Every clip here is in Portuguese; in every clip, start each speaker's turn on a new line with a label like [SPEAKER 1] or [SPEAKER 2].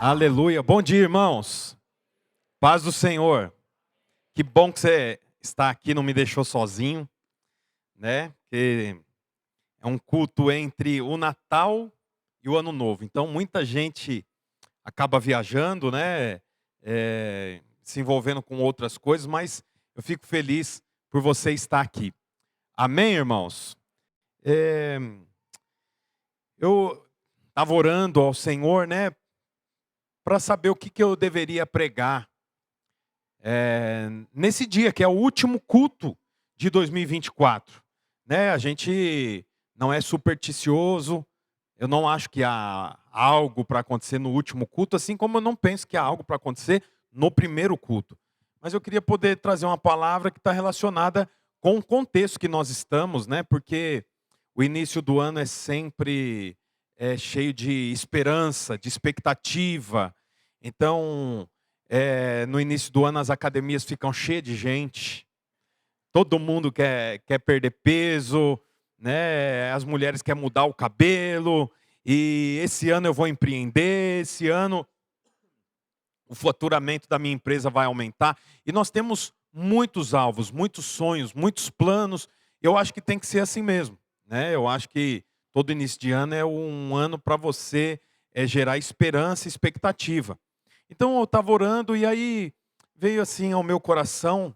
[SPEAKER 1] Aleluia. Bom dia, irmãos. Paz do Senhor. Que bom que você está aqui, não me deixou sozinho, né? Que é um culto entre o Natal e o Ano Novo. Então, muita gente acaba viajando, né? Se envolvendo com outras coisas, mas eu fico feliz por você estar aqui. Amém, irmãos? Eu estava orando ao Senhor, né? Para saber o que eu deveria pregar nesse dia, que é o último culto de 2024. Né? A gente não é supersticioso, eu não acho que há algo para acontecer no último culto, assim como eu não penso que há algo para acontecer no primeiro culto. Mas eu queria poder trazer uma palavra que está relacionada com o contexto que nós estamos, né? Porque o início do ano é sempre cheio de esperança, de expectativa. Então, no início do ano as academias ficam cheias de gente. Todo mundo quer perder peso, né? As mulheres querem mudar o cabelo. E esse ano eu vou empreender, esse ano o faturamento da minha empresa vai aumentar. E nós temos muitos alvos, muitos sonhos, muitos planos. Eu acho que tem que ser assim mesmo, né? Eu acho que todo início de ano é um ano para você gerar esperança e expectativa. Então eu estava orando e aí veio assim ao meu coração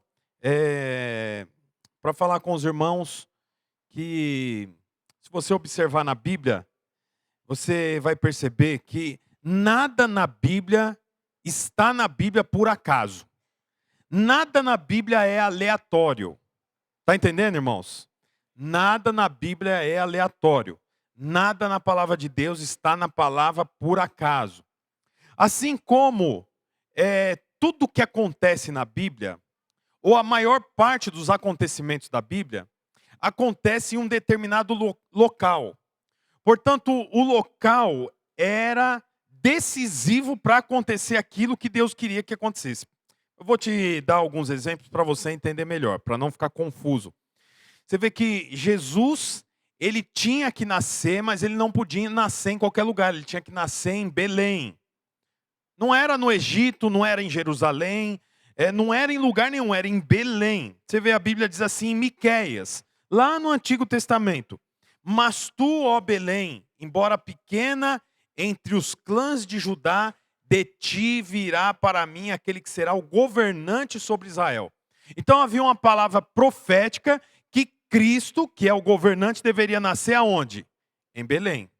[SPEAKER 1] para falar com os irmãos que, se você observar na Bíblia, você vai perceber que nada na Bíblia está na Bíblia por acaso. Nada na Bíblia é aleatório. Está entendendo, irmãos? Nada na Bíblia é aleatório. Nada na palavra de Deus está na palavra por acaso. Assim como tudo que acontece na Bíblia, ou a maior parte dos acontecimentos da Bíblia, acontece em um determinado local. Portanto, o local era decisivo para acontecer aquilo que Deus queria que acontecesse. Eu vou te dar alguns exemplos para você entender melhor, para não ficar confuso. Você vê que Jesus, ele tinha que nascer, mas ele não podia nascer em qualquer lugar, ele tinha que nascer em Belém. Não era no Egito, não era em Jerusalém, não era em lugar nenhum, era em Belém. Você vê, a Bíblia diz assim em Miqueias, lá no Antigo Testamento: mas tu, ó Belém, embora pequena entre os clãs de Judá, de ti virá para mim aquele que será o governante sobre Israel. Então havia uma palavra profética que Cristo, que é o governante, deveria nascer aonde? Em Belém.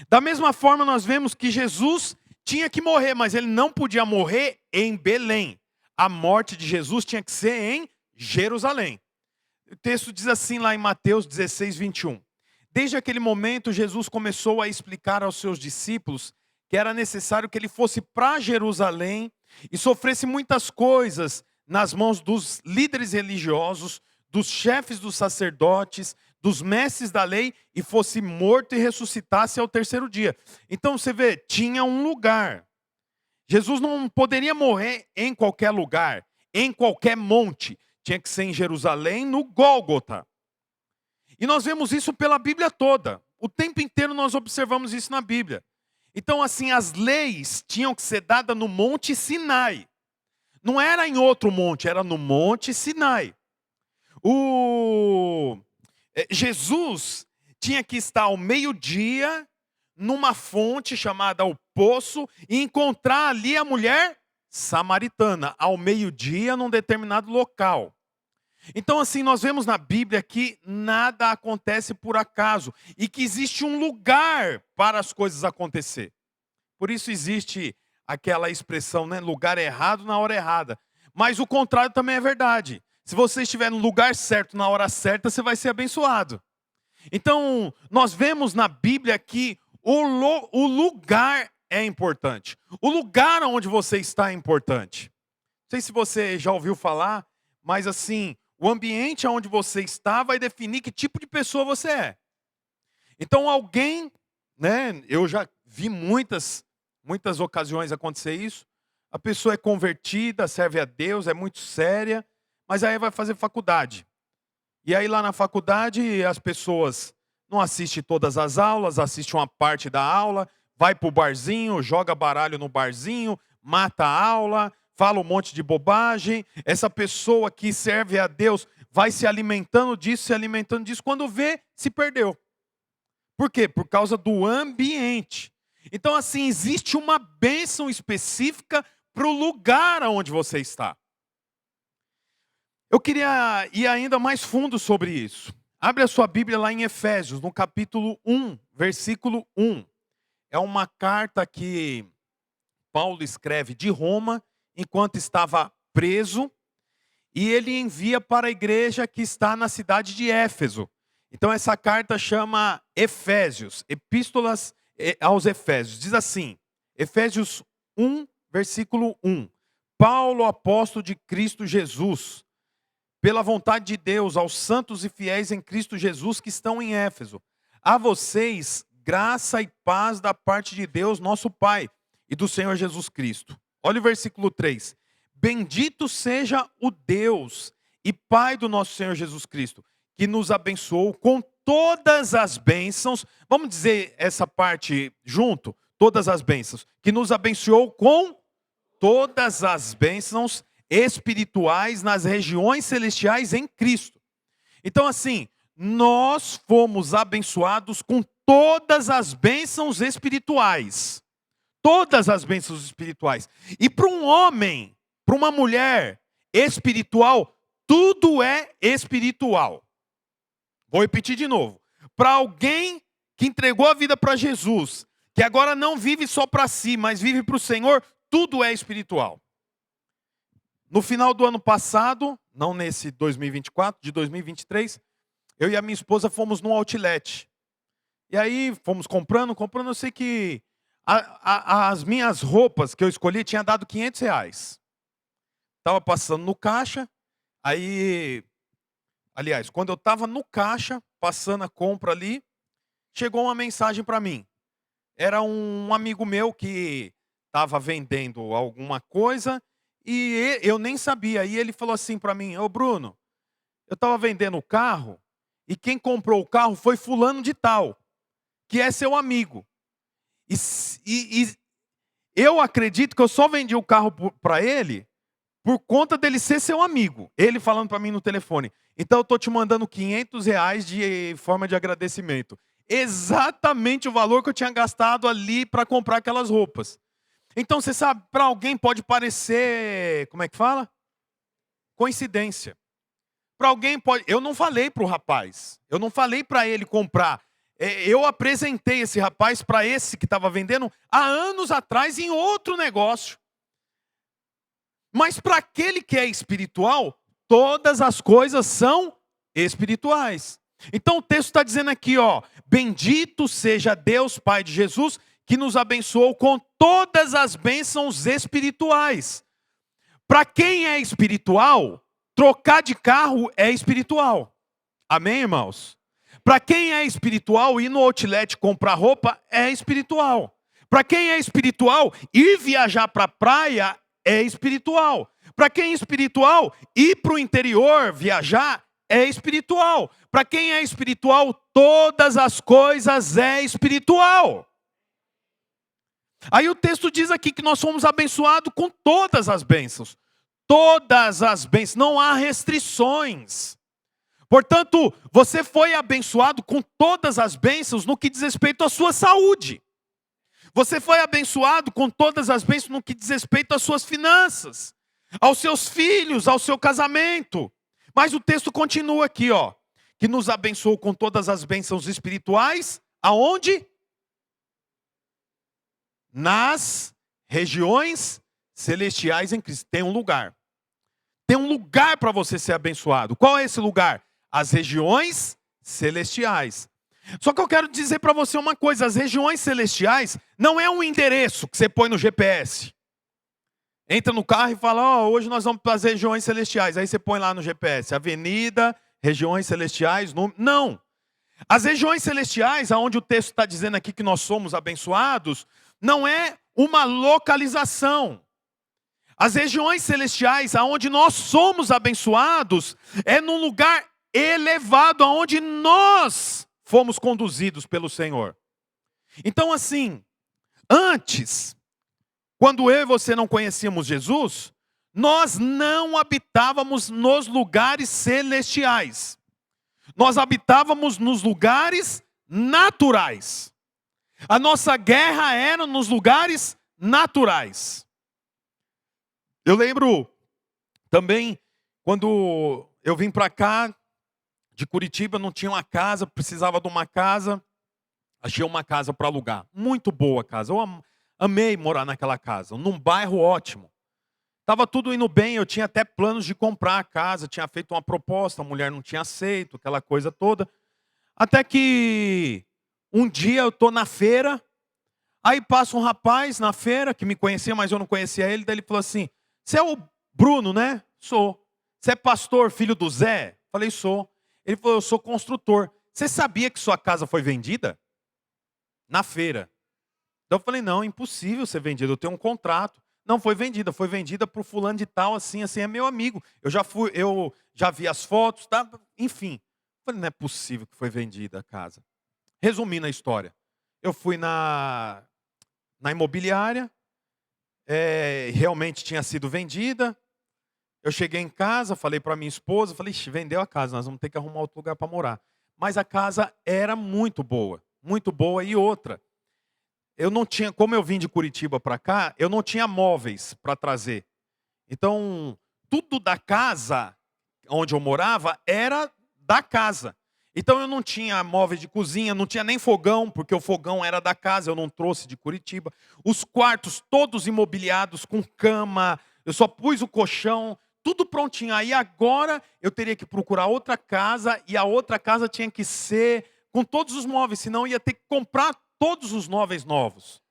[SPEAKER 1] Da mesma forma, nós vemos que Jesus tinha que morrer, mas ele não podia morrer em Belém. A morte de Jesus tinha que ser em Jerusalém. O texto diz assim lá em Mateus 16, 21. Desde aquele momento, Jesus começou a explicar aos seus discípulos que era necessário que ele fosse para Jerusalém e sofresse muitas coisas nas mãos dos líderes religiosos, dos chefes dos sacerdotes, dos mestres da lei, e fosse morto e ressuscitasse ao terceiro dia. Então você vê, tinha um lugar. Jesus não poderia morrer em qualquer lugar, em qualquer monte. Tinha que ser em Jerusalém, no Gólgota. E nós vemos isso pela Bíblia toda. O tempo inteiro nós observamos isso na Bíblia. Então, assim, as leis tinham que ser dadas no Monte Sinai. Não era em outro monte, era no Monte Sinai. Jesus tinha que estar ao meio-dia numa fonte chamada o Poço e encontrar ali a mulher samaritana, ao meio-dia num determinado local. Então, assim, nós vemos na Bíblia que nada acontece por acaso e que existe um lugar para as coisas acontecer. Por isso existe aquela expressão, né? Lugar errado na hora errada. Mas o contrário também é verdade. Se você estiver no lugar certo, na hora certa, você vai ser abençoado. Então, nós vemos na Bíblia que o lugar é importante. O lugar onde você está é importante. Não sei se você já ouviu falar, mas assim, o ambiente onde você está vai definir que tipo de pessoa você é. Então alguém, né, eu já vi muitas ocasiões acontecer isso. A pessoa é convertida, serve a Deus, é muito séria, mas aí vai fazer faculdade. E aí lá na faculdade as pessoas não assistem todas as aulas, assistem uma parte da aula, vai para o barzinho, joga baralho no barzinho, mata a aula, fala um monte de bobagem. Essa pessoa que serve a Deus vai se alimentando disso, quando vê, se perdeu. Por quê? Por causa do ambiente. Então, assim, existe uma bênção específica para o lugar onde você está. Eu queria ir ainda mais fundo sobre isso. Abre a sua Bíblia lá em Efésios, no capítulo 1, versículo 1. É uma carta que Paulo escreve de Roma, enquanto estava preso, e ele envia para a igreja que está na cidade de Éfeso. Então essa carta chama Efésios, Epístolas aos Efésios. Diz assim, Efésios 1, versículo 1. Paulo, apóstolo de Cristo Jesus, pela vontade de Deus, aos santos e fiéis em Cristo Jesus que estão em Éfeso. A vocês, graça e paz da parte de Deus, nosso Pai, e do Senhor Jesus Cristo. Olha o versículo 3. Bendito seja o Deus e Pai do nosso Senhor Jesus Cristo, que nos abençoou com todas as bênçãos. Vamos dizer essa parte junto? Todas as bênçãos. Que nos abençoou com todas as bênçãos espirituais nas regiões celestiais em Cristo. Então assim, nós fomos abençoados com todas as bênçãos espirituais. Todas as bênçãos espirituais. E para um homem, para uma mulher espiritual, tudo é espiritual. Vou repetir de novo. Para alguém que entregou a vida para Jesus, que agora não vive só para si, mas vive para o Senhor, tudo é espiritual. No final do ano passado, não nesse 2024, de 2023, eu e a minha esposa fomos num outlet. E aí fomos comprando, eu sei que as minhas roupas que eu escolhi tinha dado R$500. Estava passando no caixa, aliás, quando eu estava no caixa, passando a compra ali, chegou uma mensagem para mim. Era um amigo meu que estava vendendo alguma coisa e eu nem sabia. E ele falou assim para mim, ô Bruno, eu estava vendendo o carro e quem comprou o carro foi fulano de tal, que é seu amigo. E eu acredito que eu só vendi o carro para ele por conta dele ser seu amigo. Ele falando para mim no telefone. Então eu estou te mandando R$500 de forma de agradecimento. Exatamente o valor que eu tinha gastado ali para comprar aquelas roupas. Então você sabe, para alguém pode parecer, como é que fala? Coincidência. Para alguém pode... Eu não falei para o rapaz. Eu não falei para ele comprar. Eu apresentei esse rapaz para esse que estava vendendo há anos atrás em outro negócio. Mas para aquele que é espiritual, todas as coisas são espirituais. Então o texto está dizendo aqui, ó, bendito seja Deus, Pai de Jesus, que nos abençoou com todas as bênçãos espirituais. Para quem é espiritual, trocar de carro é espiritual. Amém, irmãos? Para quem é espiritual, ir no outlet comprar roupa é espiritual. Para quem é espiritual, ir viajar para a praia é espiritual. Para quem é espiritual, ir para o interior viajar é espiritual. Para quem é espiritual, todas as coisas é espiritual. Aí o texto diz aqui que nós fomos abençoados com todas as bênçãos. Todas as bênçãos, não há restrições. Portanto, você foi abençoado com todas as bênçãos no que diz respeito à sua saúde. Você foi abençoado com todas as bênçãos no que diz respeito às suas finanças, aos seus filhos, ao seu casamento. Mas o texto continua aqui, ó, que nos abençoou com todas as bênçãos espirituais, aonde? Nas regiões celestiais em Cristo. Tem um lugar. Tem um lugar para você ser abençoado. Qual é esse lugar? As regiões celestiais. Só que eu quero dizer para você uma coisa, as regiões celestiais não é um endereço que você põe no GPS. Entra no carro e fala, ó, hoje nós vamos para as regiões celestiais. Aí você põe lá no GPS, avenida, regiões celestiais, não. As regiões celestiais, aonde o texto está dizendo aqui que nós somos abençoados, não é uma localização. As regiões celestiais, aonde nós somos abençoados, é num lugar elevado, aonde nós fomos conduzidos pelo Senhor. Então assim, Antes, quando eu e você não conhecíamos Jesus, nós não habitávamos nos lugares celestiais. Nós habitávamos nos lugares naturais. A nossa guerra era nos lugares naturais. Eu lembro também, quando eu vim para cá, de Curitiba, não tinha uma casa, precisava de uma casa. Achei uma casa para alugar. Muito boa a casa. Eu amei morar naquela casa. Num bairro ótimo. Estava tudo indo bem. Eu tinha até planos de comprar a casa. Tinha feito uma proposta. A mulher não tinha aceito. Aquela coisa toda. Até que um dia eu estou na feira. Aí passa um rapaz na feira que me conhecia, mas eu não conhecia ele. Daí ele falou assim: você é o Bruno, né? Sou. Você é pastor, filho do Zé? Falei, sou. Ele falou, eu sou construtor. Você sabia que sua casa foi vendida? Na feira. Então eu falei, não, impossível ser vendida, eu tenho um contrato. Não foi vendida para o fulano de tal, assim, é meu amigo. Eu já vi as fotos, tá? Enfim. Eu falei, não é possível que foi vendida a casa. Resumindo a história, eu fui na imobiliária, realmente tinha sido vendida. Eu cheguei em casa, falei para minha esposa, falei, vendeu a casa, nós vamos ter que arrumar outro lugar para morar. Mas a casa era muito boa e outra. Eu não tinha, como eu vim de Curitiba para cá, eu não tinha móveis para trazer. Então, tudo da casa onde eu morava era da casa. Então eu não tinha móveis de cozinha, não tinha nem fogão, porque o fogão era da casa, eu não trouxe de Curitiba. Os quartos todos imobiliados com cama, eu só pus o colchão, tudo prontinho. Aí agora eu teria que procurar outra casa e a outra casa tinha que ser com todos os móveis, senão ia ter que comprar todos os móveis novos.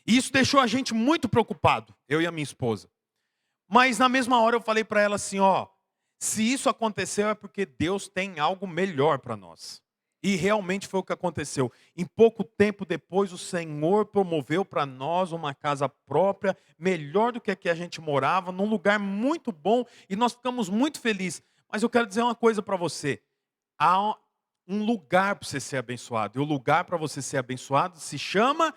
[SPEAKER 1] E isso deixou a gente muito preocupado, eu e a minha esposa. Mas na mesma hora eu falei para ela assim, ó, se isso aconteceu é porque Deus tem algo melhor para nós. E realmente foi o que aconteceu. Em pouco tempo depois, o Senhor promoveu para nós uma casa própria, melhor do que a que a gente morava, num lugar muito bom, e nós ficamos muito felizes. Mas eu quero dizer uma coisa para você. Há um lugar para você ser abençoado. E o lugar para você ser abençoado se chama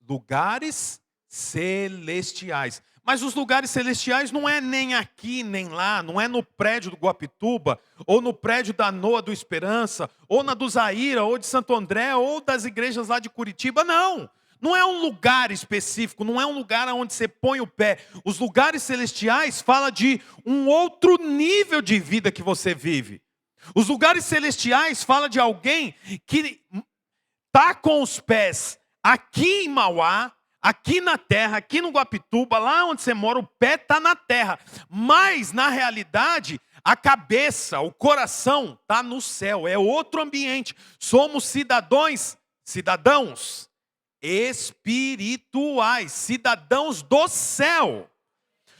[SPEAKER 1] lugares celestiais. Mas os lugares celestiais não é nem aqui, nem lá, não é no prédio do Guapituba, ou no prédio da Noa do Esperança, ou na do Zaira, ou de Santo André, ou das igrejas lá de Curitiba, não. Não é um lugar específico, não é um lugar onde você põe o pé. Os lugares celestiais falam de um outro nível de vida que você vive. Os lugares celestiais falam de alguém que está com os pés aqui em Mauá, aqui na terra, aqui no Guapituba, lá onde você mora, o pé está na terra. Mas, na realidade, a cabeça, o coração está no céu. É outro ambiente. Somos cidadãos espirituais, cidadãos do céu.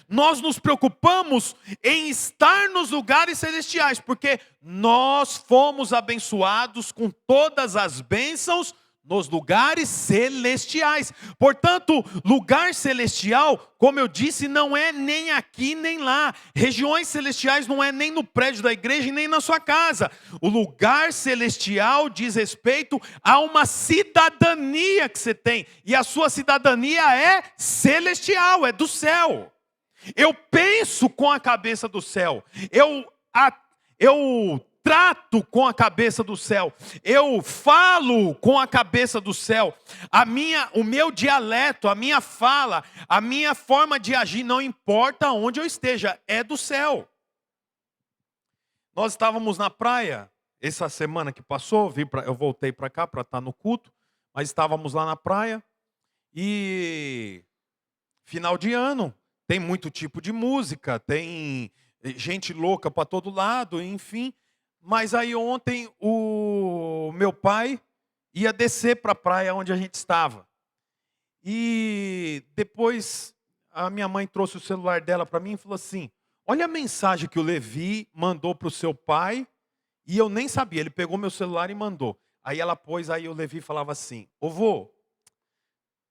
[SPEAKER 1] Nós nos preocupamos em estar nos lugares celestiais, porque nós fomos abençoados com todas as bênçãos nos lugares celestiais. Portanto, lugar celestial, como eu disse, não é nem aqui nem lá. Regiões celestiais não é nem no prédio da igreja e nem na sua casa. O lugar celestial diz respeito a uma cidadania que você tem. E a sua cidadania é celestial, é do céu. Eu penso com a cabeça do céu. Eu trato com a cabeça do céu. Eu falo com a cabeça do céu. O meu dialeto, a minha fala, a minha forma de agir, não importa onde eu esteja, é do céu. Nós estávamos na praia, essa semana que passou, eu voltei para cá para estar no culto, mas estávamos lá na praia, e final de ano, tem muito tipo de música, tem gente louca para todo lado, enfim. Mas aí ontem o meu pai ia descer para a praia onde a gente estava. E depois a minha mãe trouxe o celular dela para mim e falou assim, olha a mensagem que o Levi mandou para o seu pai, e eu nem sabia, ele pegou meu celular e mandou. Aí ela pôs, aí o Levi falava assim, ô vô,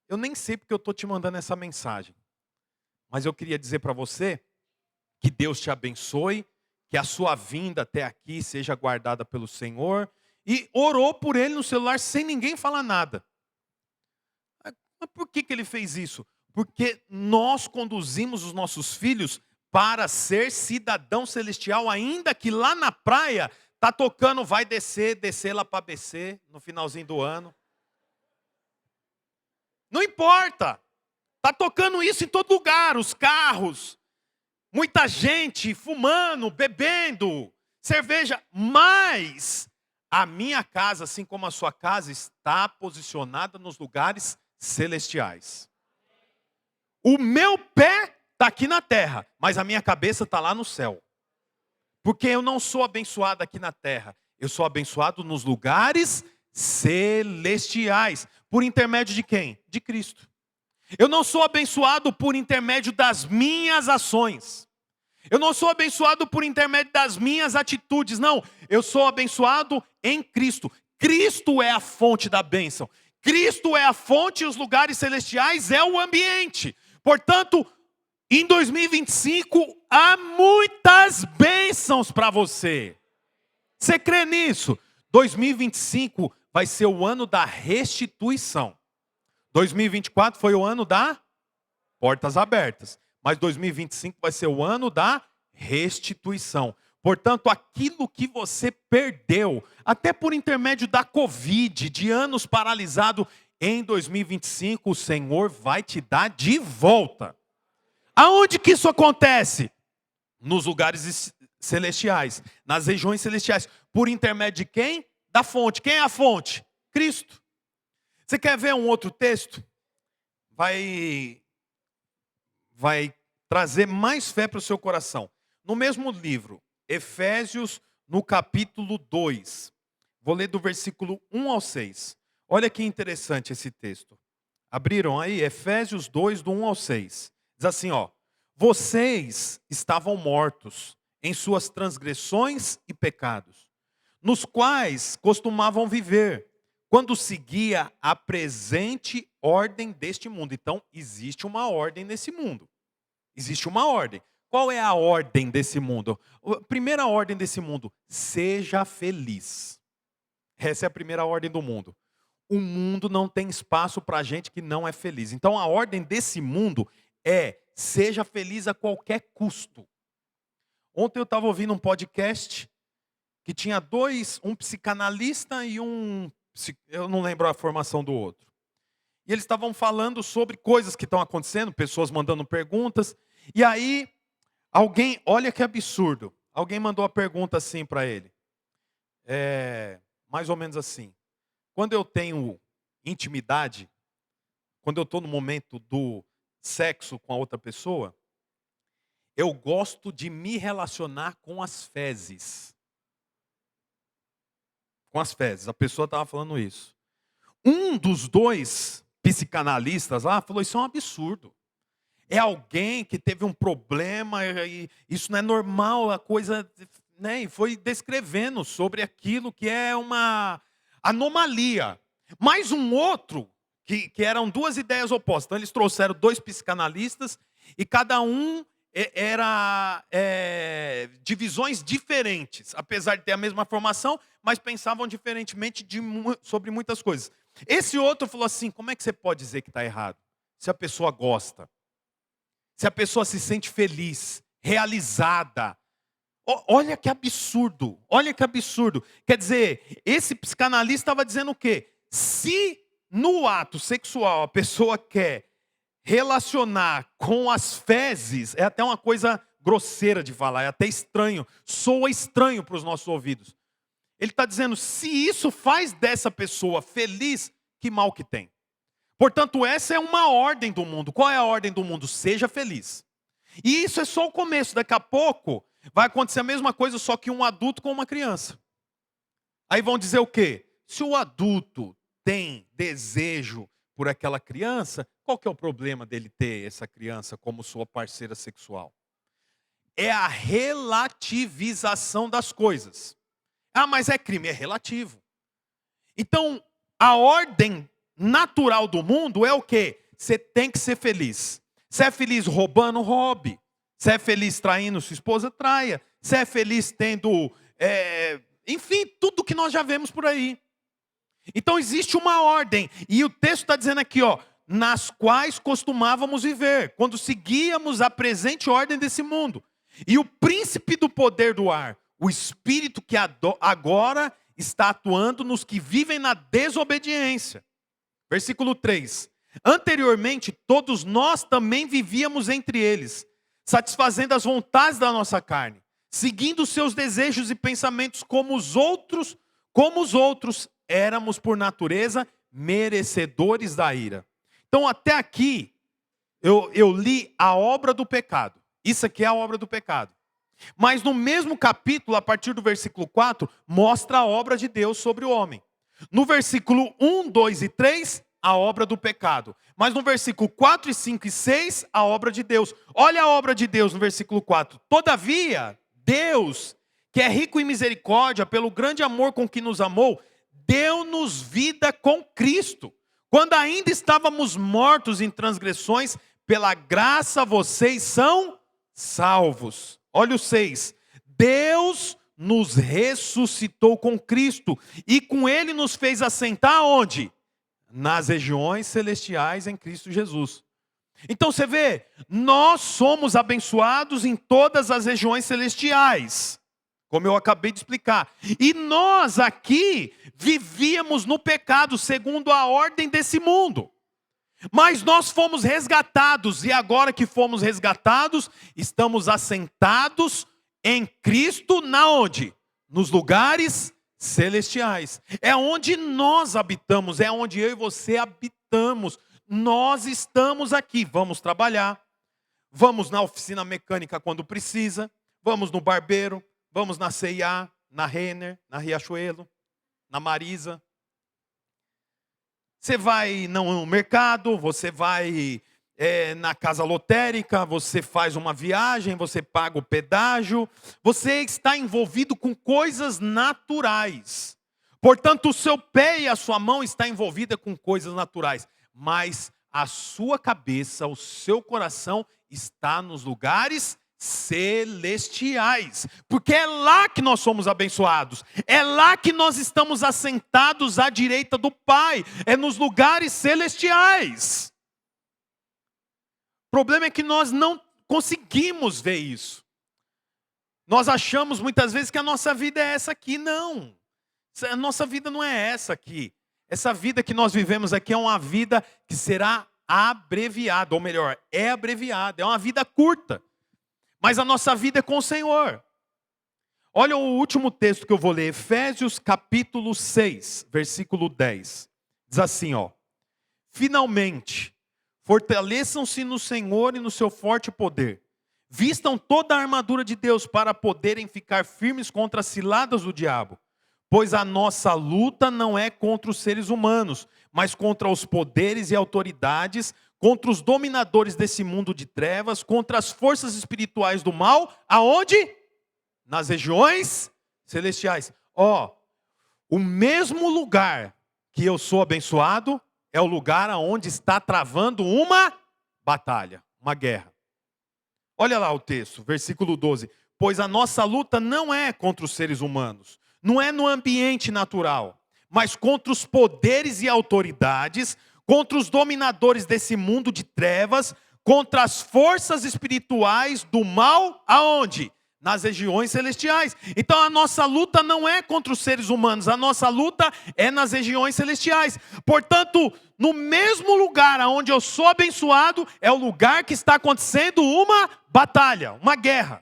[SPEAKER 1] eu nem sei porque eu estou te mandando essa mensagem, mas eu queria dizer para você que Deus te abençoe, que a sua vinda até aqui seja guardada pelo Senhor. E orou por ele no celular sem ninguém falar nada. Mas por que ele fez isso? Porque nós conduzimos os nossos filhos para ser cidadão celestial, ainda que lá na praia tá tocando vai descer, descer lá para BC no finalzinho do ano. Não importa. Tá tocando isso em todo lugar, os carros, muita gente fumando, bebendo, cerveja, mas a minha casa, assim como a sua casa, está posicionada nos lugares celestiais. O meu pé está aqui na terra, mas a minha cabeça está lá no céu. Porque eu não sou abençoado aqui na terra, eu sou abençoado nos lugares celestiais. Por intermédio de quem? De Cristo. Eu não sou abençoado por intermédio das minhas ações. Eu não sou abençoado por intermédio das minhas atitudes, não. Eu sou abençoado em Cristo. Cristo é a fonte da bênção. Cristo é a fonte e os lugares celestiais é o ambiente. Portanto, em 2025, há muitas bênçãos para você. Você crê nisso? 2025 vai ser o ano da restituição. 2024 foi o ano da portas abertas. Mas 2025 vai ser o ano da restituição. Portanto, aquilo que você perdeu, até por intermédio da Covid, de anos paralisado, em 2025 o Senhor vai te dar de volta. Aonde que isso acontece? Nos lugares celestiais, nas regiões celestiais. Por intermédio de quem? Da fonte. Quem é a fonte? Cristo. Você quer ver um outro texto? Vai trazer mais fé para o seu coração. No mesmo livro, Efésios, no capítulo 2. Vou ler do versículo 1 ao 6. Olha que interessante esse texto. Abriram aí? Efésios 2, do 1 ao 6. Diz assim, ó. Vocês estavam mortos em suas transgressões e pecados, nos quais costumavam viver, quando seguia a presente ordem deste mundo. Então, existe uma ordem nesse mundo. Existe uma ordem. Qual é a ordem desse mundo? A primeira ordem desse mundo, seja feliz. Essa é a primeira ordem do mundo. O mundo não tem espaço para gente que não é feliz. Então, a ordem desse mundo é, seja feliz a qualquer custo. Ontem eu estava ouvindo um podcast que tinha um psicanalista e eu não lembro a formação do outro. E eles estavam falando sobre coisas que estão acontecendo, pessoas mandando perguntas. E aí, olha que absurdo, alguém mandou a pergunta assim para ele. Mais ou menos assim. Quando eu tenho intimidade, quando eu estou no momento do sexo com a outra pessoa, eu gosto de me relacionar com as fezes. Com as fezes, a pessoa estava falando isso. Um dos dois psicanalistas lá falou, isso é um absurdo. É alguém que teve um problema, e isso não é normal, a coisa, né? E foi descrevendo sobre aquilo que é uma anomalia. Mais um outro, que eram duas ideias opostas. Então eles trouxeram dois psicanalistas e cada um era de visões diferentes, apesar de ter a mesma formação, mas pensavam diferentemente sobre muitas coisas. Esse outro falou assim, como é que você pode dizer que está errado? Se a pessoa gosta, se a pessoa se sente feliz, realizada. Olha que absurdo, olha que absurdo. Quer dizer, esse psicanalista estava dizendo o quê? Se no ato sexual a pessoa quer relacionar com as fezes, é até uma coisa grosseira de falar, é até estranho, soa estranho para os nossos ouvidos. Ele está dizendo, se isso faz dessa pessoa feliz, que mal que tem. Portanto, essa é uma ordem do mundo. Qual é a ordem do mundo? Seja feliz. E isso é só o começo, daqui a pouco vai acontecer a mesma coisa, só que um adulto com uma criança. Aí vão dizer o quê? Se o adulto tem desejo por aquela criança, qual que é o problema dele ter essa criança como sua parceira sexual? É a relativização das coisas. Ah, mas é crime, é relativo. Então, a ordem natural do mundo é o quê? Você tem que ser feliz. Você é feliz roubando, roube. Você é feliz traindo sua esposa, traia. Você é feliz tendo, enfim, tudo que nós já vemos por aí. Então existe uma ordem. E o texto está dizendo aqui, ó, nas quais costumávamos viver, quando seguíamos a presente ordem desse mundo. E o príncipe do poder do ar, o espírito que agora está atuando nos que vivem na desobediência. Versículo 3. Anteriormente, todos nós também vivíamos entre eles, satisfazendo as vontades da nossa carne, seguindo seus desejos e pensamentos como os outros, éramos por natureza merecedores da ira. Então até aqui eu li a obra do pecado. Isso aqui é a obra do pecado. Mas no mesmo capítulo, a partir do versículo 4, mostra a obra de Deus sobre o homem. No versículo 1, 2 e 3, a obra do pecado. Mas no versículo 4, 5 e 6, a obra de Deus. Olha a obra de Deus no versículo 4. Todavia, Deus, que é rico em misericórdia, pelo grande amor com que nos amou, deu-nos vida com Cristo. Quando ainda estávamos mortos em transgressões, pela graça vocês são salvos. Olha o 6. Deus nos ressuscitou com Cristo e com Ele nos fez assentar onde? Nas regiões celestiais em Cristo Jesus. Então você vê, nós somos abençoados em todas as regiões celestiais, como eu acabei de explicar. E nós aqui vivíamos no pecado, segundo a ordem desse mundo. Mas nós fomos resgatados, e agora que fomos resgatados, estamos assentados em Cristo, na onde? Nos lugares celestiais. É onde nós habitamos, é onde eu e você habitamos. Nós estamos aqui, vamos trabalhar, vamos na oficina mecânica quando precisa, vamos no barbeiro, vamos na C&A, na Renner, na Riachuelo, na Marisa. Você vai no mercado, você vai na casa lotérica, você faz uma viagem, você paga o pedágio. Você está envolvido com coisas naturais. Portanto, o seu pé e a sua mão estão envolvidas com coisas naturais. Mas a sua cabeça, o seu coração está nos lugares celestiais, porque é lá que nós somos abençoados, é lá que nós estamos assentados à direita do Pai, é nos lugares celestiais. O problema é que nós não conseguimos ver isso. Nós achamos muitas vezes que a nossa vida é essa aqui. Não, a nossa vida não é essa aqui. Essa vida que nós vivemos aqui é uma vida que será abreviada, ou melhor, é abreviada, é uma vida curta. Mas a nossa vida é com o Senhor. Olha o último texto que eu vou ler, Efésios capítulo 6, versículo 10. Diz assim, ó: finalmente, fortaleçam-se no Senhor e no seu forte poder. Vistam toda a armadura de Deus para poderem ficar firmes contra as ciladas do diabo. Pois a nossa luta não é contra os seres humanos, mas contra os poderes e autoridades, contra os dominadores desse mundo de trevas, contra as forças espirituais do mal, aonde? Nas regiões celestiais. O mesmo lugar que eu sou abençoado é o lugar aonde está travando uma batalha, uma guerra. Olha lá o texto, versículo 12. Pois a nossa luta não é contra os seres humanos, não é no ambiente natural, mas contra os poderes e autoridades, contra os dominadores desse mundo de trevas, contra as forças espirituais do mal, aonde? Nas regiões celestiais. Então a nossa luta não é contra os seres humanos, a nossa luta é nas regiões celestiais. Portanto, no mesmo lugar onde eu sou abençoado, é o lugar que está acontecendo uma batalha, uma guerra.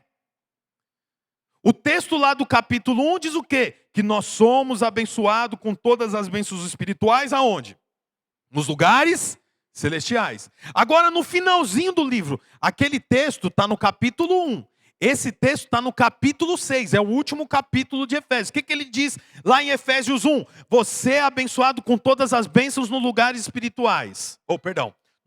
[SPEAKER 1] O texto lá do capítulo 1 diz o quê? Que nós somos abençoados com todas as bênçãos espirituais, aonde? Nos lugares celestiais. Agora, no finalzinho do livro, aquele texto está no capítulo 1. Esse texto está no capítulo 6, é o último capítulo de Efésios. O que ele diz lá em Efésios 1? Você é abençoado com todas as bênçãos nos lugares espirituais.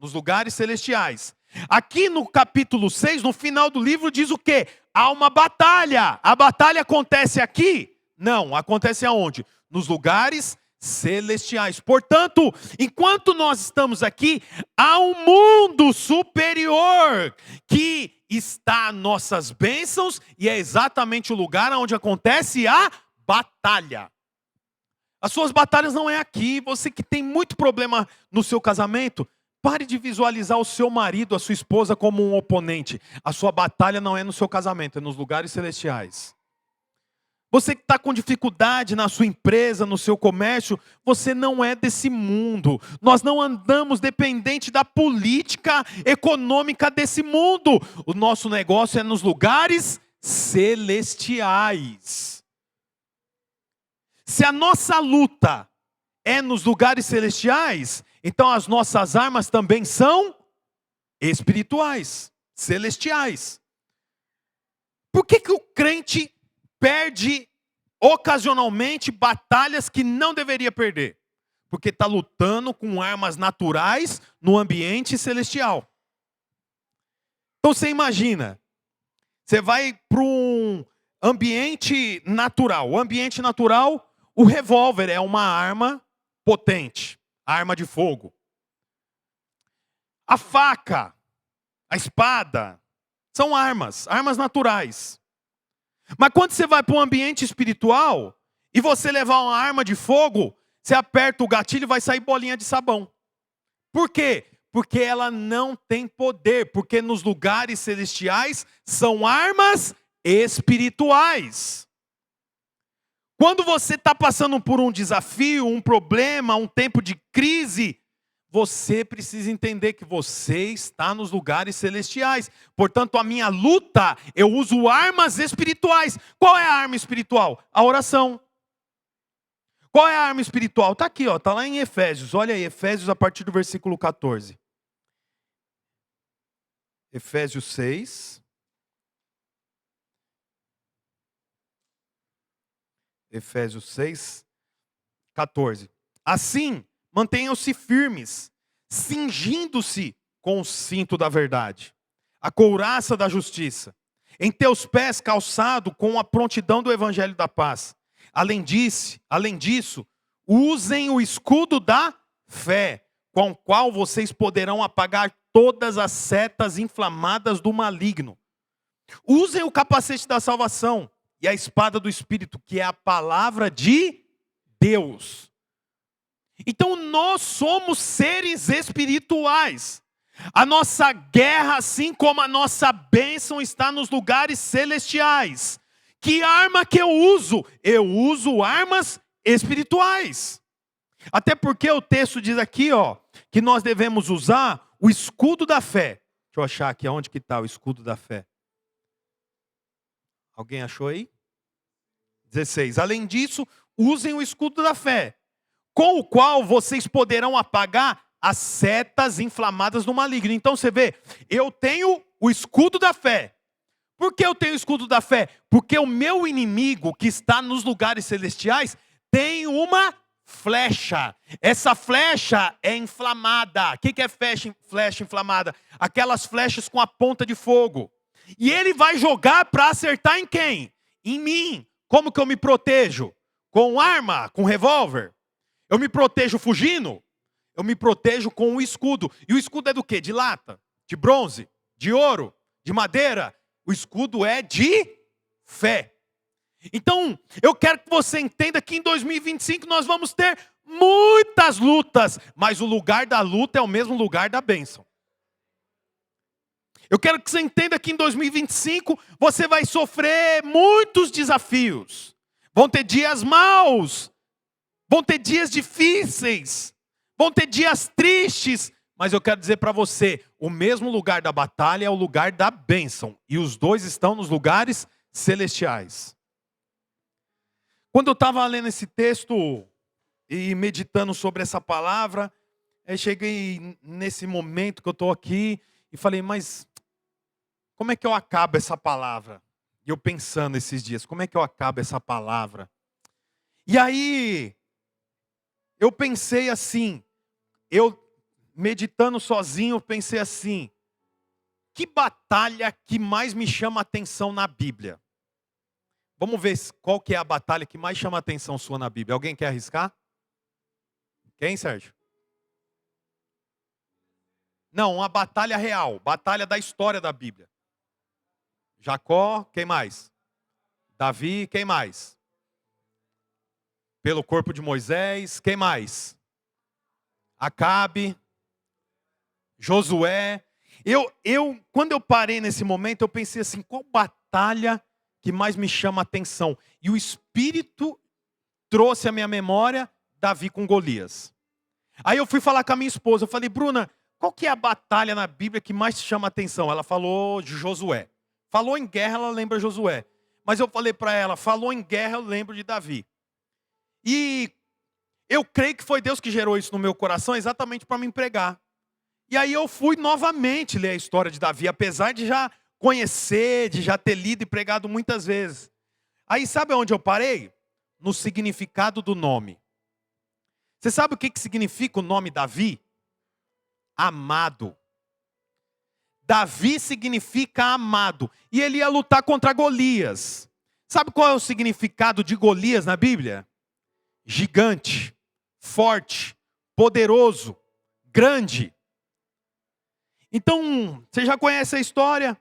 [SPEAKER 1] Nos lugares celestiais. Aqui no capítulo 6, no final do livro, diz o quê? Há uma batalha. A batalha acontece aqui? Não, acontece aonde? Nos lugares celestiais. Portanto, enquanto nós estamos aqui, há um mundo superior que está nossas bênçãos e é exatamente o lugar onde acontece a batalha. As suas batalhas não é aqui. Você que tem muito problema no seu casamento, Pare de visualizar o seu marido, a sua esposa como um oponente. A sua batalha não é no seu casamento, é nos lugares celestiais. Você que está com dificuldade na sua empresa, no seu comércio, você não é desse mundo. Nós não andamos dependente da política econômica desse mundo. O nosso negócio é nos lugares celestiais. Se a nossa luta é nos lugares celestiais, então as nossas armas também são espirituais, celestiais. Por que o crente perde ocasionalmente batalhas que não deveria perder? Porque está lutando com armas naturais no ambiente celestial. Então você imagina, você vai para um ambiente natural. O ambiente natural, o revólver é uma arma potente, arma de fogo. A faca, a espada, são armas naturais. Mas quando você vai para um ambiente espiritual e você levar uma arma de fogo, você aperta o gatilho e vai sair bolinha de sabão. Por quê? Porque ela não tem poder, porque nos lugares celestiais são armas espirituais. Quando você está passando por um desafio, um problema, um tempo de crise, você precisa entender que você está nos lugares celestiais. Portanto, a minha luta, eu uso armas espirituais. Qual é a arma espiritual? A oração. Qual é a arma espiritual? Está aqui, está lá em Efésios. Olha aí, Efésios a partir do versículo 14. Efésios 6. Efésios 6, 14. Assim, mantenham-se firmes, cingindo-se com o cinto da verdade, a couraça da justiça, em teus pés calçado com a prontidão do evangelho da paz. Além disso, usem o escudo da fé, com o qual vocês poderão apagar todas as setas inflamadas do maligno. Usem o capacete da salvação e a espada do Espírito, que é a palavra de Deus. Então nós somos seres espirituais. A nossa guerra, assim como a nossa bênção, está nos lugares celestiais. Que arma que eu uso? Eu uso armas espirituais. Até porque o texto diz aqui, que nós devemos usar o escudo da fé. Deixa eu achar aqui onde que está o escudo da fé. Alguém achou aí? 16. Além disso, usem o escudo da fé, com o qual vocês poderão apagar as setas inflamadas do maligno. Então você vê, eu tenho o escudo da fé. Por que eu tenho o escudo da fé? Porque o meu inimigo, que está nos lugares celestiais, tem uma flecha. Essa flecha é inflamada. O que é flecha inflamada? Aquelas flechas com a ponta de fogo. E ele vai jogar para acertar em quem? Em mim. Como que eu me protejo? Com arma, com revólver. Eu me protejo fugindo? Eu me protejo com o escudo. E o escudo é do quê? De lata, de bronze, de ouro, de madeira. O escudo é de fé. Então, eu quero que você entenda que em 2025 nós vamos ter muitas lutas, mas o lugar da luta é o mesmo lugar da bênção. Eu quero que você entenda que em 2025 você vai sofrer muitos desafios. Vão ter dias maus, vão ter dias difíceis, vão ter dias tristes. Mas eu quero dizer para você, o mesmo lugar da batalha é o lugar da bênção. E os dois estão nos lugares celestiais. Quando eu estava lendo esse texto e meditando sobre essa palavra, eu cheguei nesse momento que eu estou aqui e falei, mas como é que eu acabo essa palavra? E eu pensando esses dias, como é que eu acabo essa palavra? E aí, eu pensei assim, eu meditando sozinho, eu pensei assim, que batalha que mais me chama a atenção na Bíblia? Vamos ver qual que é a batalha que mais chama a atenção sua na Bíblia. Alguém quer arriscar? Quem, Sérgio? Não, uma batalha real, batalha da história da Bíblia. Jacó, quem mais? Davi, quem mais? Pelo corpo de Moisés, quem mais? Acabe. Josué. Quando eu parei nesse momento, eu pensei assim, qual batalha que mais me chama a atenção? E o Espírito trouxe à minha memória Davi com Golias. Aí eu fui falar com a minha esposa, eu falei, Bruna, qual que é a batalha na Bíblia que mais te chama a atenção? Ela falou de Josué. Falou em guerra, ela lembra Josué. Mas eu falei para ela, falou em guerra, eu lembro de Davi. E eu creio que foi Deus que gerou isso no meu coração exatamente para me pregar. E aí eu fui novamente ler a história de Davi, apesar de já conhecer, de já ter lido e pregado muitas vezes. Aí sabe onde eu parei? No significado do nome. Você sabe o que significa o nome Davi? Amado. Davi significa amado. E ele ia lutar contra Golias. Sabe qual é o significado de Golias na Bíblia? Gigante, forte, poderoso, grande. Então, você já conhece a história?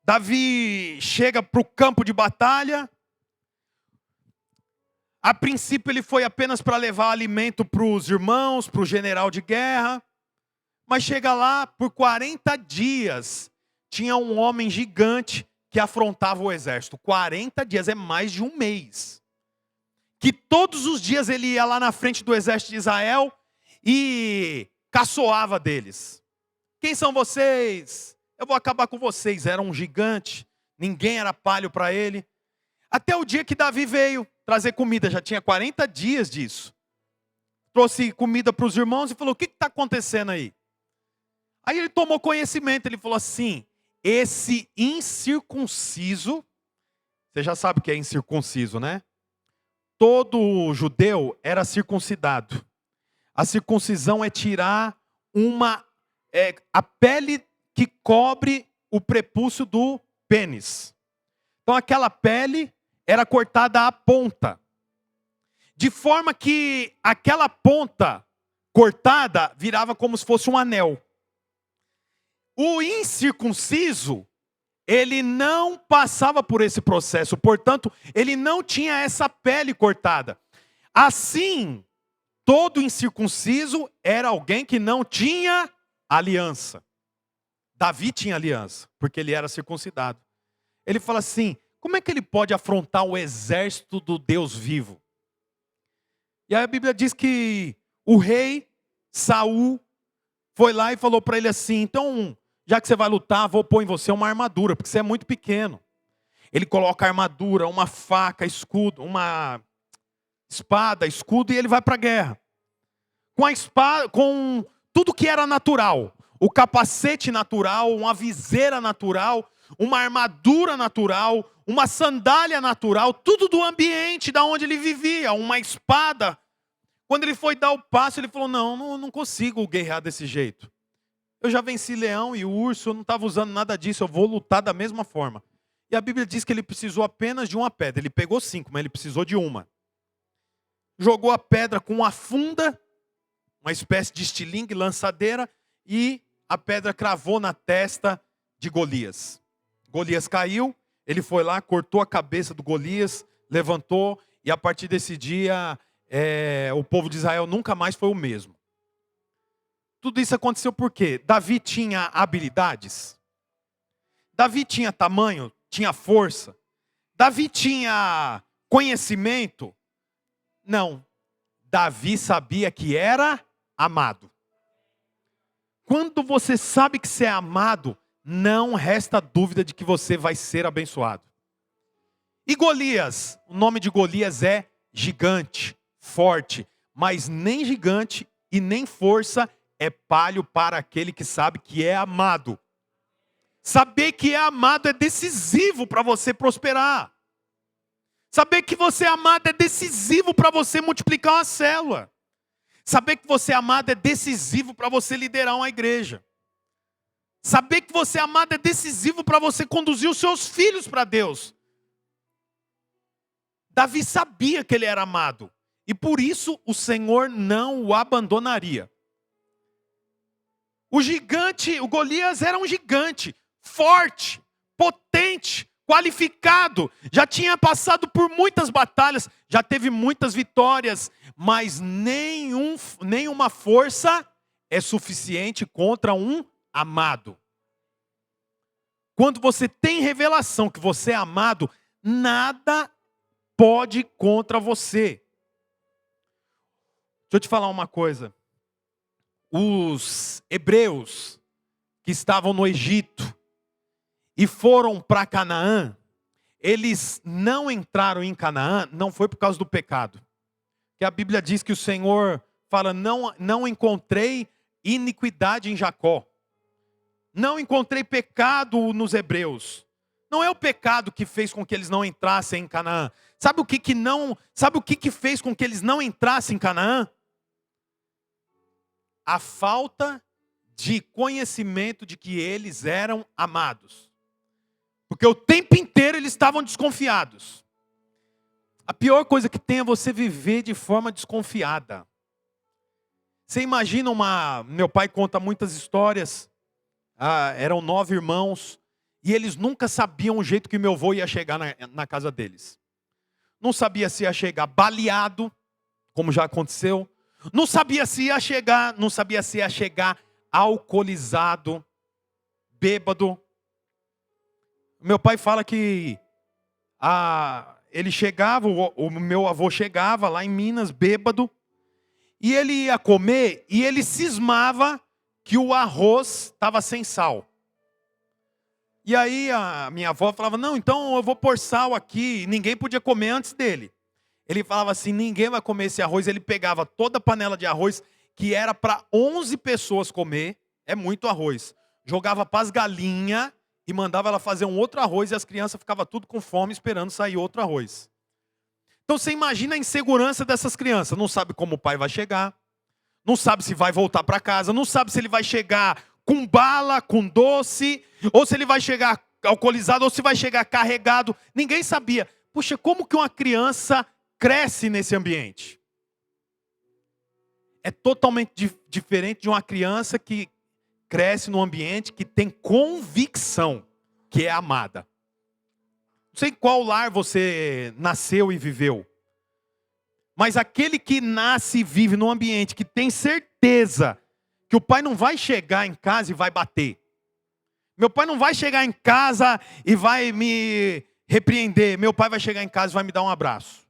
[SPEAKER 1] Davi chega para o campo de batalha. A princípio ele foi apenas para levar alimento para os irmãos, para o general de guerra. Mas chega lá, por 40 dias, tinha um homem gigante que afrontava o exército. 40 dias, é mais de um mês. Que todos os dias ele ia lá na frente do exército de Israel e caçoava deles. Quem são vocês? Eu vou acabar com vocês. Era um gigante, ninguém era palho para ele. Até o dia que Davi veio trazer comida, já tinha 40 dias disso. Trouxe comida para os irmãos e falou, o que está acontecendo aí? Aí ele tomou conhecimento, ele falou assim, esse incircunciso, você já sabe o que é incircunciso, né? Todo judeu era circuncidado. A circuncisão é tirar a pele que cobre o prepúcio do pênis. Então aquela pele era cortada à ponta. De forma que aquela ponta cortada virava como se fosse um anel. O incircunciso, ele não passava por esse processo, portanto, ele não tinha essa pele cortada. Assim, todo incircunciso era alguém que não tinha aliança. Davi tinha aliança, porque ele era circuncidado. Ele fala assim, como é que ele pode afrontar o exército do Deus vivo? E aí a Bíblia diz que o rei Saul foi lá e falou para ele assim, então, já que você vai lutar, vou pôr em você uma armadura, porque você é muito pequeno. Ele coloca a armadura, uma faca, escudo, uma espada, escudo, e ele vai para a guerra. Com a espada, com tudo que era natural. O capacete natural, uma viseira natural, uma armadura natural, uma sandália natural, tudo do ambiente da onde ele vivia, uma espada. Quando ele foi dar o passo, ele falou, não consigo guerrear desse jeito. Eu já venci leão e urso, eu não estava usando nada disso, eu vou lutar da mesma forma. E a Bíblia diz que ele precisou apenas de uma pedra. Ele pegou 5, mas ele precisou de uma. Jogou a pedra com uma funda, uma espécie de estilingue, lançadeira, e a pedra cravou na testa de Golias. Golias caiu, ele foi lá, cortou a cabeça do Golias, levantou, e a partir desse dia, o povo de Israel nunca mais foi o mesmo. Tudo isso aconteceu por quê? Davi tinha habilidades. Davi tinha tamanho, tinha força. Davi tinha conhecimento. Não. Davi sabia que era amado. Quando você sabe que você é amado, não resta dúvida de que você vai ser abençoado. E Golias, o nome de Golias é gigante, forte, mas nem gigante e nem força é palho para aquele que sabe que é amado. Saber que é amado é decisivo para você prosperar. Saber que você é amado é decisivo para você multiplicar uma célula. Saber que você é amado é decisivo para você liderar uma igreja. Saber que você é amado é decisivo para você conduzir os seus filhos para Deus. Davi sabia que ele era amado. E por isso o Senhor não o abandonaria. O gigante, o Golias era um gigante, forte, potente, qualificado. Já tinha passado por muitas batalhas, já teve muitas vitórias, mas nenhuma força é suficiente contra um amado. Quando você tem revelação que você é amado, nada pode ir contra você. Deixa eu te falar uma coisa. Os hebreus que estavam no Egito e foram para Canaã, eles não entraram em Canaã, não foi por causa do pecado. Que a Bíblia diz que o Senhor fala, não encontrei iniquidade em Jacó. Não encontrei pecado nos hebreus. Não é o pecado que fez com que eles não entrassem em Canaã. Sabe o que fez com que eles não entrassem em Canaã? A falta de conhecimento de que eles eram amados. Porque o tempo inteiro eles estavam desconfiados. A pior coisa que tem é você viver de forma desconfiada. Você imagina meu pai conta muitas histórias. Eram 9 irmãos. E eles nunca sabiam o jeito que meu avô ia chegar na casa deles. Não sabia se ia chegar baleado, como já aconteceu. Não sabia se ia chegar alcoolizado, bêbado. Meu pai fala que ele chegava, o meu avô chegava lá em Minas, bêbado, e ele ia comer e ele cismava que o arroz estava sem sal. E aí a minha avó falava, não, então eu vou pôr sal aqui. E ninguém podia comer antes dele. Ele falava assim, ninguém vai comer esse arroz. Ele pegava toda a panela de arroz, que era para 11 pessoas comer, é muito arroz. Jogava para as galinhas e mandava ela fazer um outro arroz, e as crianças ficavam tudo com fome esperando sair outro arroz. Então você imagina a insegurança dessas crianças. Não sabe como o pai vai chegar, não sabe se vai voltar para casa, não sabe se ele vai chegar com bala, com doce, ou se ele vai chegar alcoolizado, ou se vai chegar carregado. Ninguém sabia. Puxa, como que uma criança cresce nesse ambiente? É totalmente diferente de uma criança que cresce num ambiente que tem convicção que é amada. Não sei em qual lar você nasceu e viveu, mas aquele que nasce e vive num ambiente que tem certeza que o pai não vai chegar em casa e vai bater. Meu pai não vai chegar em casa e vai me repreender. Meu pai vai chegar em casa e vai me dar um abraço.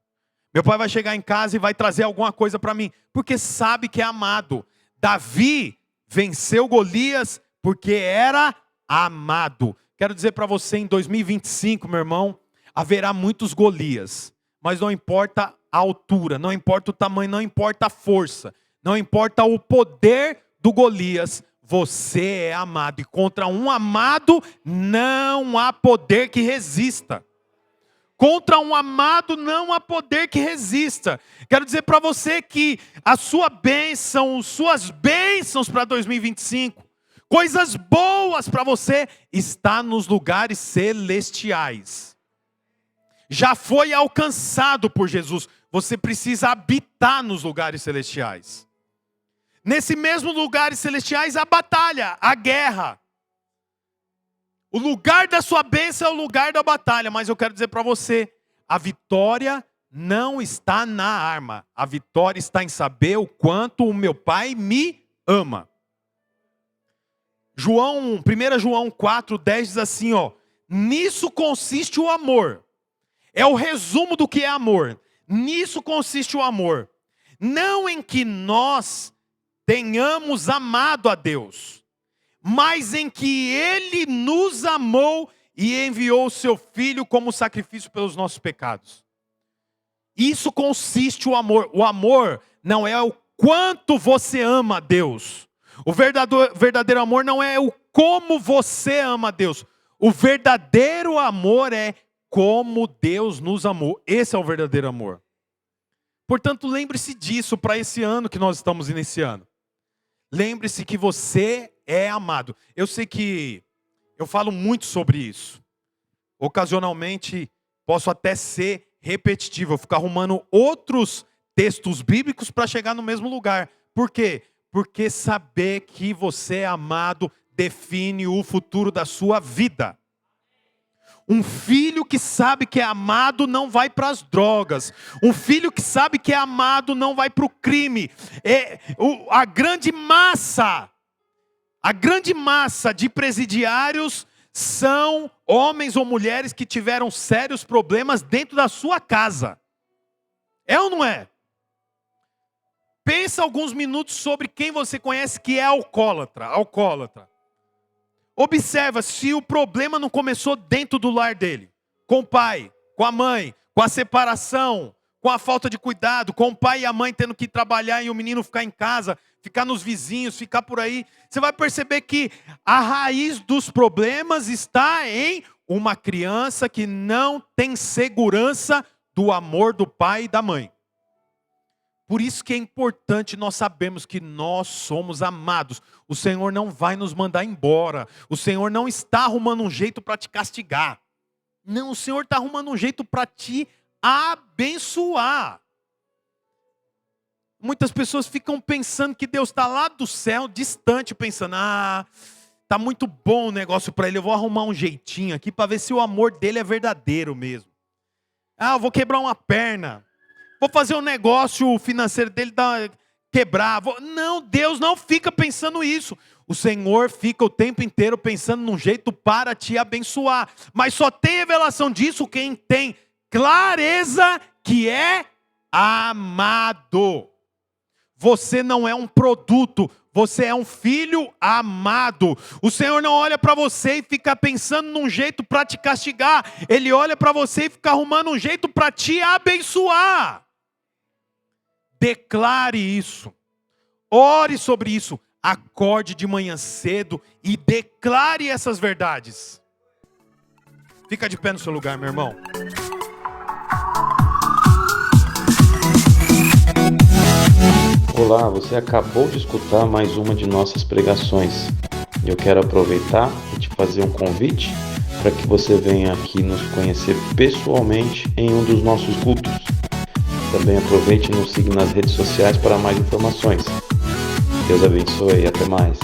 [SPEAKER 1] Meu pai vai chegar em casa e vai trazer alguma coisa para mim, porque sabe que é amado. Davi venceu Golias porque era amado. Quero dizer para você, em 2025, meu irmão, haverá muitos Golias, mas não importa a altura, não importa o tamanho, não importa a força, não importa o poder do Golias, você é amado. E contra um amado não há poder que resista. Contra um amado não há poder que resista. Quero dizer para você que a sua bênção, suas bênçãos para 2025, coisas boas para você, está nos lugares celestiais. Já foi alcançado por Jesus. Você precisa habitar nos lugares celestiais. Nesse mesmo lugares celestiais, a batalha, a guerra. O lugar da sua bênção é o lugar da batalha. Mas eu quero dizer para você, a vitória não está na arma. A vitória está em saber o quanto o meu Pai me ama. 1 João 4,10 diz assim, ó. Nisso consiste o amor. É o resumo do que é amor. Nisso consiste o amor. Não em que nós tenhamos amado a Deus, mas em que Ele nos amou e enviou o seu Filho como sacrifício pelos nossos pecados. Isso consiste o amor. O amor não é o quanto você ama a Deus. O verdadeiro amor não é o como você ama a Deus. O verdadeiro amor é como Deus nos amou. Esse é o verdadeiro amor. Portanto, lembre-se disso para esse ano que nós estamos iniciando. Lembre-se que você é amado. Eu sei que eu falo muito sobre isso. Ocasionalmente, posso até ser repetitivo. Eu fico arrumando outros textos bíblicos para chegar no mesmo lugar. Por quê? Porque saber que você é amado define o futuro da sua vida. Um filho que sabe que é amado não vai para as drogas. Um filho que sabe que é amado não vai para o crime. A grande massa de presidiários são homens ou mulheres que tiveram sérios problemas dentro da sua casa. É ou não é? Pensa alguns minutos sobre quem você conhece que é alcoólatra. Observa se o problema não começou dentro do lar dele. Com o pai, com a mãe, com a separação, com a falta de cuidado, com o pai e a mãe tendo que trabalhar e o menino ficar em casa, ficar nos vizinhos, ficar por aí. Você vai perceber que a raiz dos problemas está em uma criança que não tem segurança do amor do pai e da mãe. Por isso que é importante nós sabermos que nós somos amados. O Senhor não vai nos mandar embora. O Senhor não está arrumando um jeito para te castigar. Não, o Senhor está arrumando um jeito para te abençoar. Muitas pessoas ficam pensando que Deus está lá do céu, distante, pensando, está muito bom o negócio para ele, eu vou arrumar um jeitinho aqui para ver se o amor dele é verdadeiro mesmo. Eu vou quebrar uma perna. Vou fazer um negócio financeiro dele quebrar. Não, Deus não fica pensando isso. O Senhor fica o tempo inteiro pensando num jeito para te abençoar. Mas só tem revelação disso quem tem clareza que é amado. Você não é um produto, você é um filho amado. O Senhor não olha para você e fica pensando num jeito para te castigar. Ele olha para você e fica arrumando um jeito para te abençoar. Declare isso. Ore sobre isso. Acorde de manhã cedo e declare essas verdades. Fica de pé no seu lugar, meu irmão.
[SPEAKER 2] Olá, você acabou de escutar mais uma de nossas pregações. Eu quero aproveitar e te fazer um convite para que você venha aqui nos conhecer pessoalmente em um dos nossos cultos. Também aproveite e nos siga nas redes sociais para mais informações. Deus abençoe e até mais.